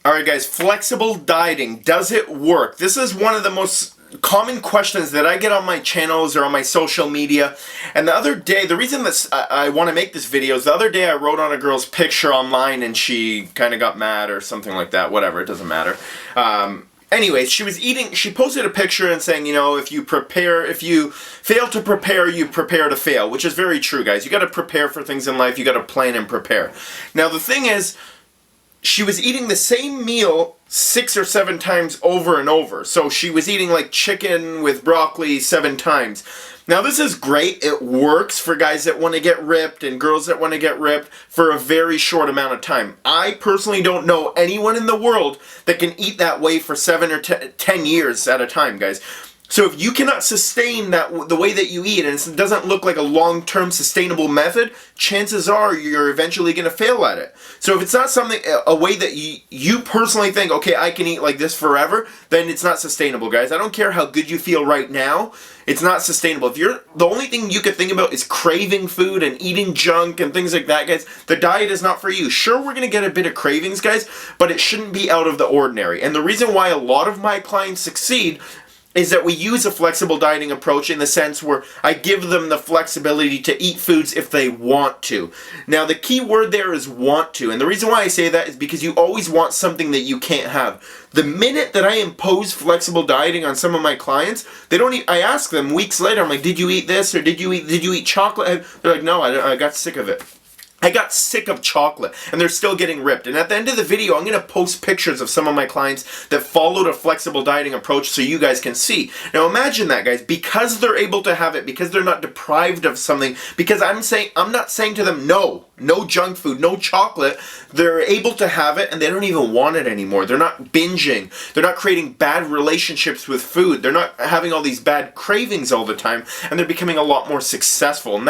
Alright guys, flexible dieting, does it work? This is one of the most common questions that I get on my channels or on my social media. And the other day, the reason that I want to make this video is the other day I wrote on a girl's picture online and she kind of got mad or something like that. Whatever, it doesn't matter. Anyways, she posted a picture and saying, you know, if you fail to prepare, you prepare to fail, which is very true, guys. You got to prepare for things in life. You got to plan and prepare. Now, the thing is, she was eating the same meal 6 or 7 times over and over. So she was eating like chicken with broccoli 7 times. Now this is great. It works for guys that want to get ripped and girls that want to get ripped for a very short amount of time. I personally don't know anyone in the world that can eat that way for 7 or 10 years at a time, guys. So if you cannot sustain the way that you eat, and it doesn't look like a long-term sustainable method, chances are you're eventually going to fail at it. So if it's not a way that you personally think, okay, I can eat like this forever, then it's not sustainable, guys. I don't care how good you feel right now. It's not sustainable. If the only thing you could think about is craving food and eating junk and things like that, guys, the diet is not for you. Sure, we're going to get a bit of cravings, guys, but it shouldn't be out of the ordinary. And the reason why a lot of my clients succeed is that we use a flexible dieting approach in the sense where I give them the flexibility to eat foods if they want to. Now, the key word there is want to, and the reason why I say that is because you always want something that you can't have. The minute that I impose flexible dieting on some of my clients, I ask them weeks later, I'm like, did you eat this, or did you eat chocolate? They're like, no, I got sick of it. I got sick of chocolate, and they're still getting ripped. And at the end of the video, I'm going to post pictures of some of my clients that followed a flexible dieting approach so you guys can see. Now imagine that, guys, because they're able to have it, because they're not deprived of something, because I'm not saying to them, no junk food, no chocolate. They're able to have it, and they don't even want it anymore. They're not binging. They're not creating bad relationships with food. They're not having all these bad cravings all the time, and they're becoming a lot more successful. And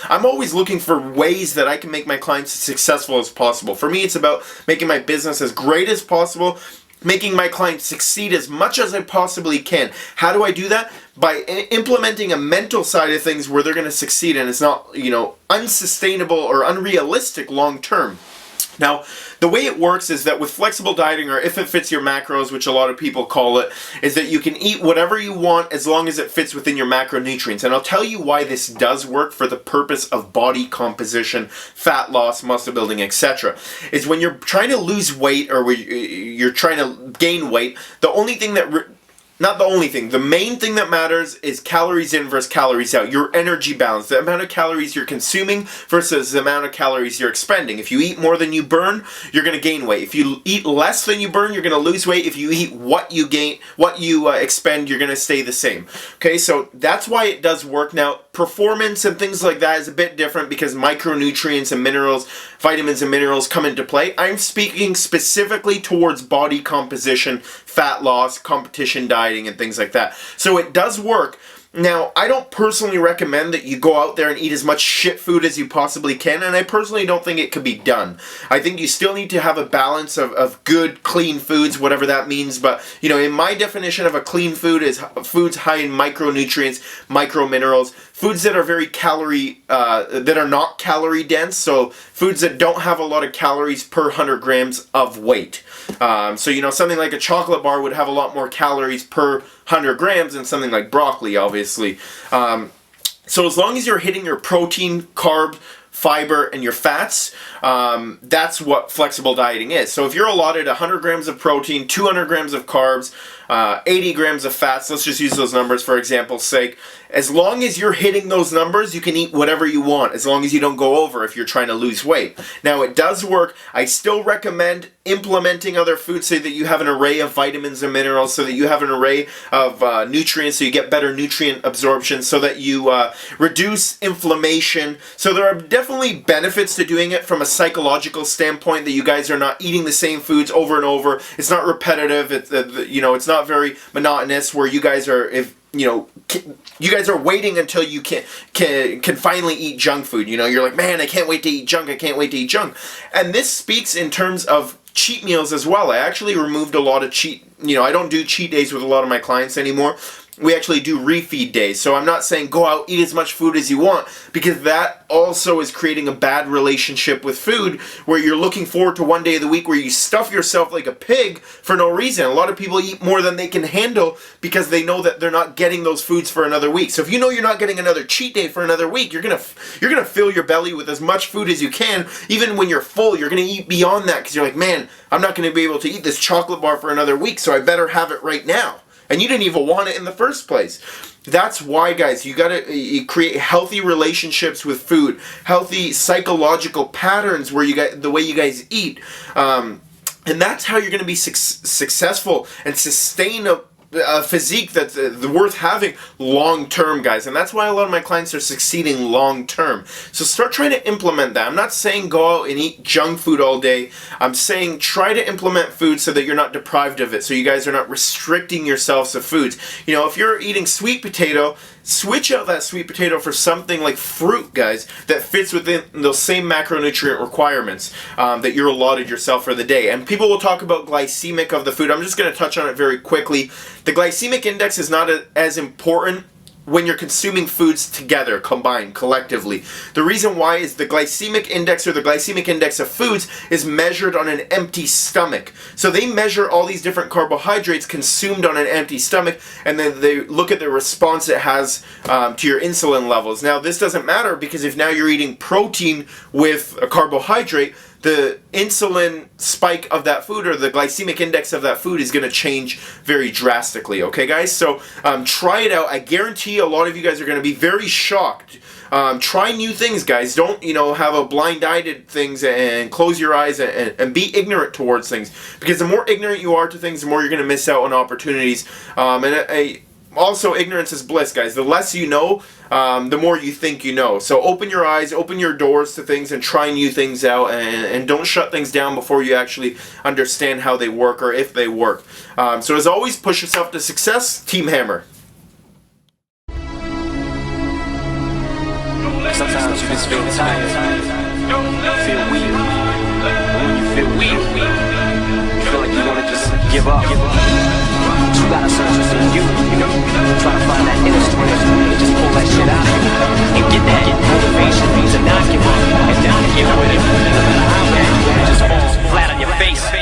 I'm always looking for ways that I can make my clients as successful as possible. For me, it's about making my business as great as possible, making my clients succeed as much as I possibly can. How do I do that? By implementing a mental side of things where they're going to succeed and it's not, unsustainable or unrealistic long term. Now, the way it works is that with flexible dieting, or if it fits your macros, which a lot of people call it, is that you can eat whatever you want as long as it fits within your macronutrients. And I'll tell you why this does work for the purpose of body composition, fat loss, muscle building, etc. Is when you're trying to lose weight or you're trying to gain weight, the main thing that matters is calories in versus calories out. Your energy balance, the amount of calories you're consuming versus the amount of calories you're expending. If you eat more than you burn, you're going to gain weight. If you eat less than you burn, you're going to lose weight. If you eat what you expend, you're going to stay the same. Okay, so that's why it does work. Now, performance and things like that is a bit different because micronutrients and minerals, vitamins and minerals come into play. I'm speaking specifically towards body composition, fat loss, competition dieting, and things like that. So it does work. Now, I don't personally recommend that you go out there and eat as much shit food as you possibly can, and I personally don't think it could be done. I think you still need to have a balance of good, clean foods, whatever that means, but, in my definition of a clean food is foods high in micronutrients, microminerals, foods that are that are not calorie dense, so foods that don't have a lot of calories per 100 grams of weight. So, something like a chocolate bar would have a lot more calories per 100 grams than something like broccoli, obviously. So as long as you're hitting your protein, carb, fiber, and your fats, that's what flexible dieting is. So if you're allotted 100 grams of protein, 200 grams of carbs, 80 grams of fats, let's just use those numbers for example's sake. As long as you're hitting those numbers, you can eat whatever you want, as long as you don't go over if you're trying to lose weight. Now, it does work. I still recommend implementing other foods so that you have an array of vitamins and minerals, so that you have an array of nutrients, so you get better nutrient absorption, so that you reduce inflammation. So there are definitely benefits to doing it from a psychological standpoint, that you guys are not eating the same foods over and over. It's not repetitive. It's not very monotonous where you guys are, you guys are waiting until you can finally eat junk food. You're like, man, I can't wait to eat junk. I can't wait to eat junk. And this speaks in terms of cheat meals as well. I actually removed a lot of I don't do cheat days with a lot of my clients anymore. we actually do refeed days. So I'm not saying go out, eat as much food as you want, because that also is creating a bad relationship with food, where you're looking forward to one day of the week where you stuff yourself like a pig for no reason. A lot of people eat more than they can handle because they know that they're not getting those foods for another week. So if you know you're not getting another cheat day for another week, you're gonna fill your belly with as much food as you can. Even when you're full, you're gonna eat beyond that because you're like, man, I'm not gonna be able to eat this chocolate bar for another week, so I better have it right now. And you didn't even want it in the first place. That's why, guys, you gotta create healthy relationships with food, healthy psychological patterns where the way you guys eat, and that's how you're gonna be successful and sustain a physique that's worth having long term, guys. And that's why a lot of my clients are succeeding long term. So start trying to implement that. I'm not saying go out and eat junk food all day. I'm saying try to implement food so that you're not deprived of it, so you guys are not restricting yourselves to foods. You know, if you're eating sweet potato, switch out that sweet potato for something like fruit, guys, that fits within those same macronutrient requirements that you're allotted yourself for the day. And people will talk about glycemic of the food. I'm just going to touch on it very quickly. The glycemic index is not as important when you're consuming foods together, combined, collectively. The reason why is the glycemic index, or the glycemic index of foods, is measured on an empty stomach. So they measure all these different carbohydrates consumed on an empty stomach, and then they look at the response it has to your insulin levels. Now this doesn't matter, because if now you're eating protein with a carbohydrate, the insulin spike of that food, or the glycemic index of that food, is going to change very drastically. Okay, guys? So try it out. I guarantee a lot of you guys are going to be very shocked. Try new things, guys. Don't, have a blind-eyed things and close your eyes and be ignorant towards things. Because the more ignorant you are to things, the more you're going to miss out on opportunities. Also, ignorance is bliss, guys. The less you know, the more you think you know. So open your eyes, open your doors to things, and try new things out, and don't shut things down before you actually understand how they work, or if they work. So as always, push yourself to success. Team Hammer. Sometimes you just feel tired, feel weak. When you feel weak, you feel like you want to just give up. You gotta search within you, try to find that inner strength and just pull that shit out and get that motivation to not give up and not give up. No matter how bad you just fall flat on your face.